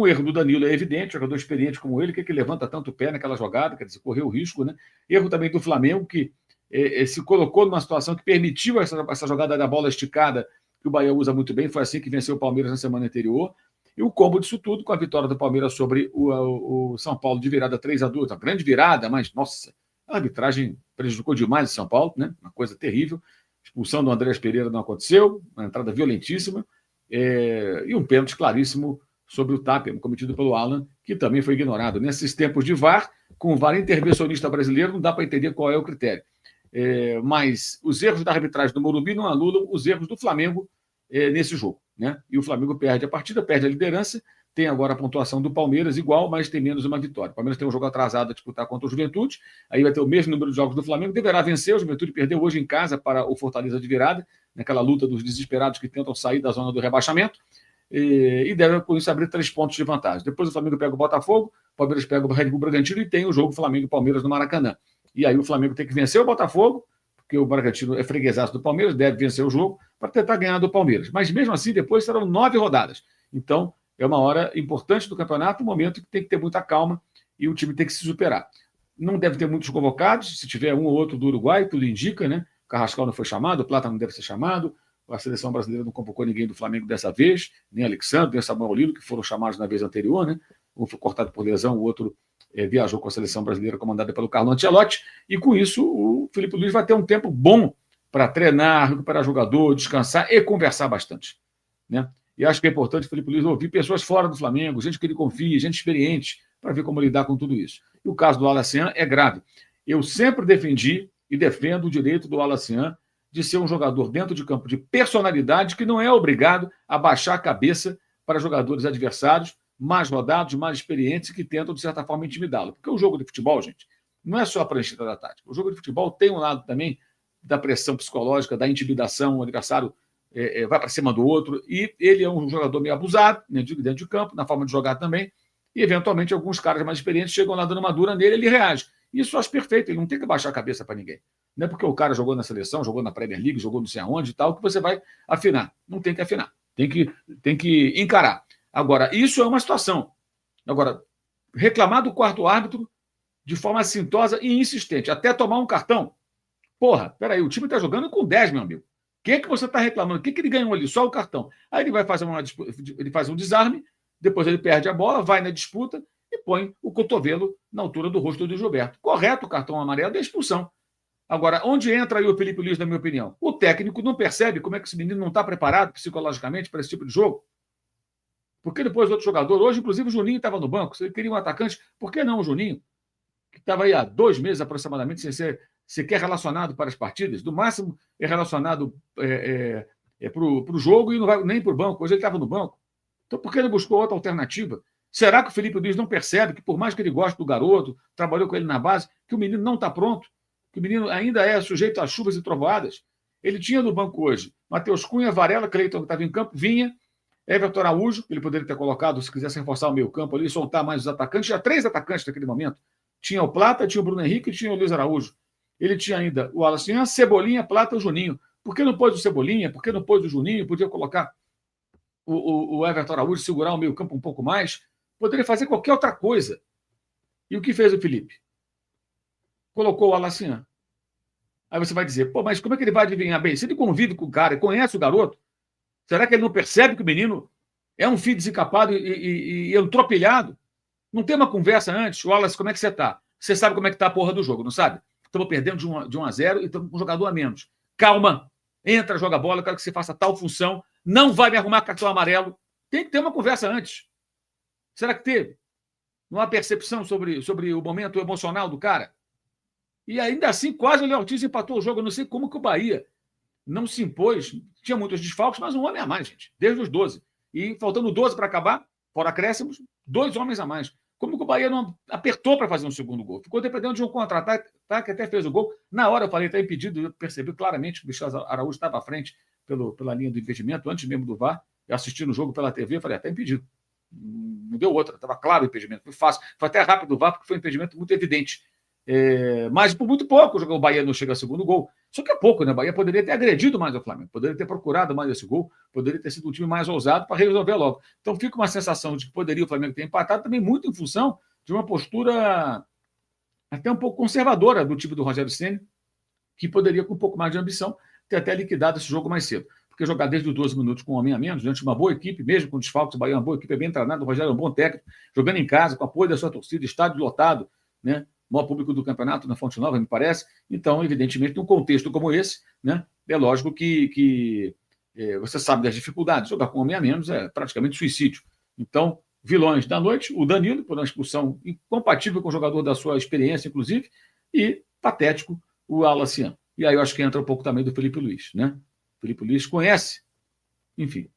Um erro do Danilo é evidente, jogador experiente como ele, que levanta tanto o pé naquela jogada, quer dizer, correu o risco, né? Erro também do Flamengo, que se colocou numa situação que permitiu essa jogada da bola esticada, que o Bahia usa muito bem, foi assim que venceu o Palmeiras na semana anterior. E o combo disso tudo, com a vitória do Palmeiras sobre o São Paulo de virada 3-2, uma grande virada, mas, nossa, a arbitragem prejudicou demais o São Paulo, né? Uma coisa terrível. A expulsão do Andrés Pereira não aconteceu, uma entrada violentíssima, e um pênalti claríssimo sobre o Tapia, cometido pelo Alan, que também foi ignorado. Nesses tempos de VAR, com o VAR intervencionista brasileiro, não dá para entender qual é o critério. Mas os erros da arbitragem do Morumbi não anulam os erros do Flamengo nesse jogo, né? E o Flamengo perde a partida, perde a liderança, tem agora a pontuação do Palmeiras igual, mas tem menos uma vitória. O Palmeiras tem um jogo atrasado a disputar contra o Juventude, aí vai ter o mesmo número de jogos do Flamengo, deverá vencer. O Juventude perdeu hoje em casa para o Fortaleza de virada, naquela luta dos desesperados que tentam sair da zona do rebaixamento, e deve, com isso, abrir 3 pontos de vantagem. Depois o Flamengo pega o Botafogo, o Palmeiras pega o Red Bull Bragantino e tem o jogo Flamengo e Palmeiras no Maracanã. E aí o Flamengo tem que vencer o Botafogo, porque o Bragantino é freguesaço do Palmeiras, deve vencer o jogo para tentar ganhar do Palmeiras. Mas mesmo assim, depois serão 9 rodadas. Então, é uma hora importante do campeonato, um momento que tem que ter muita calma e o time tem que se superar. Não deve ter muitos convocados, se tiver um ou outro do Uruguai, tudo indica, né? O Carrascal não foi chamado, o Plata não deve ser chamado, a seleção brasileira não convocou ninguém do Flamengo dessa vez, nem Alexandre, nem Samuel Lino, que foram chamados na vez anterior, né? Um foi cortado por lesão, o outro viajou com a seleção brasileira comandada pelo Carlo Ancelotti, e com isso o Felipe Luiz vai ter um tempo bom para treinar, recuperar jogador, descansar e conversar bastante, né? E acho que é importante o Felipe Luiz ouvir pessoas fora do Flamengo, gente que ele confia, gente experiente, para ver como lidar com tudo isso. E o caso do Alacian é grave. Eu sempre defendi e defendo o direito do Alacian de ser um jogador dentro de campo de personalidade, que não é obrigado a baixar a cabeça para jogadores adversários mais rodados, mais experientes, que tentam, de certa forma, intimidá-lo. Porque o jogo de futebol, gente, não é só a prancheta da tática. O jogo de futebol tem um lado também da pressão psicológica, da intimidação. O adversário vai para cima do outro, e ele é um jogador meio abusado, né, dentro de campo, na forma de jogar também, e eventualmente alguns caras mais experientes chegam lá dando uma dura nele, ele reage. Isso eu acho perfeito, ele não tem que baixar a cabeça para ninguém. Não é porque o cara jogou na seleção, jogou na Premier League, jogou não sei aonde e tal, que você vai afinar. Não tem que afinar, tem que encarar. Agora, isso é uma situação. Agora, reclamar do quarto árbitro de forma assintosa e insistente, até tomar um cartão. Porra, peraí, o time está jogando com 10, meu amigo. O que você está reclamando? O que ele ganhou ali? Só o cartão. Aí ele vai fazer ele faz um desarme, depois ele perde a bola, vai na disputa e põe o cotovelo na altura do rosto do Gilberto. Correto, o cartão amarelo é expulsão. Agora, onde entra aí o Felipe Luiz, na minha opinião? O técnico não percebe como é que esse menino não está preparado psicologicamente para esse tipo de jogo. Porque depois outro jogador, hoje inclusive o Juninho estava no banco, se ele queria um atacante, por que não o Juninho? Que estava aí há 2 meses aproximadamente sem ser sequer relacionado para as partidas, do máximo é relacionado para o jogo e não vai nem para o banco. Hoje ele estava no banco. Então, por que ele buscou outra alternativa? Será que o Felipe Luiz não percebe que, por mais que ele goste do garoto, trabalhou com ele na base, que o menino não está pronto, que o menino ainda é sujeito a chuvas e trovoadas? Ele tinha no banco hoje Matheus Cunha, Varela, Cleiton, que estava em campo, Vinha, Everton Araújo, ele poderia ter colocado, se quisesse reforçar o meio campo ali, soltar mais os atacantes, já 3 atacantes naquele momento. Tinha o Plata, tinha o Bruno Henrique e tinha o Luiz Araújo. Ele tinha ainda o Alacian, Cebolinha, Plata e o Juninho. Por que não pôs o Cebolinha? Por que não pôs o Juninho? Podia colocar o Everton Araújo, segurar o meio campo um pouco mais. Poderia fazer qualquer outra coisa. E o que fez o Felipe? Colocou o Alacian. Aí você vai dizer, pô, mas como é que ele vai adivinhar bem? Se ele convive com o cara, conhece o garoto, será que ele não percebe que o menino é um filho desencapado e entropilhado? Não tem uma conversa antes? Wallace, como é que você está? Você sabe como é que está a porra do jogo, não sabe? Estamos perdendo de 1-0 e estamos com um jogador a menos. Calma, entra, joga bola, eu quero que você faça tal função, não vai me arrumar cartão amarelo. Tem que ter uma conversa antes. Será que teve? Não há percepção sobre o momento emocional do cara? E ainda assim, quase o Léo Ortiz empatou o jogo. Eu não sei como que o Bahia não se impôs. Tinha muitos desfalques, mas um homem a mais, gente, desde os 12. E faltando 12 para acabar, fora acréscimos, 2 homens a mais. Como que o Bahia não apertou para fazer um segundo gol? Ficou dependendo de um contra-ataque, que até fez o gol. Na hora eu falei, está impedido, eu percebi claramente que o Michel Araújo estava à frente pela linha do impedimento, antes mesmo do VAR. Eu assisti no jogo pela TV, falei, está impedido. Não deu outra, estava claro o impedimento, foi fácil. Foi até rápido o VAR, porque foi um impedimento muito evidente. Mas por muito pouco o Bahia não chega a segundo gol. Só que é pouco, né? O Bahia poderia ter agredido mais o Flamengo, poderia ter procurado mais esse gol, poderia ter sido um time mais ousado para resolver logo. Então fica uma sensação de que poderia o Flamengo ter empatado também muito em função de uma postura até um pouco conservadora do time do Rogério Ceni, que poderia, com um pouco mais de ambição, ter até liquidado esse jogo mais cedo. Porque jogar desde os 12 minutos com um homem a menos, diante de uma boa equipe, mesmo com desfalques, o Bahia é uma boa equipe, é bem treinado, o Rogério é um bom técnico, jogando em casa, com apoio da sua torcida, estádio lotado, né? O maior público do campeonato na Fonte Nova, me parece. Então, evidentemente, num contexto como esse, né, é lógico que você sabe das dificuldades. Jogar com um homem a menos é praticamente suicídio. Então, vilões da noite, o Danilo, por uma expulsão incompatível com o jogador da sua experiência, inclusive, e patético, o Alacian. E aí eu acho que entra um pouco também do Felipe Luiz, né? O Felipe Luiz conhece, enfim,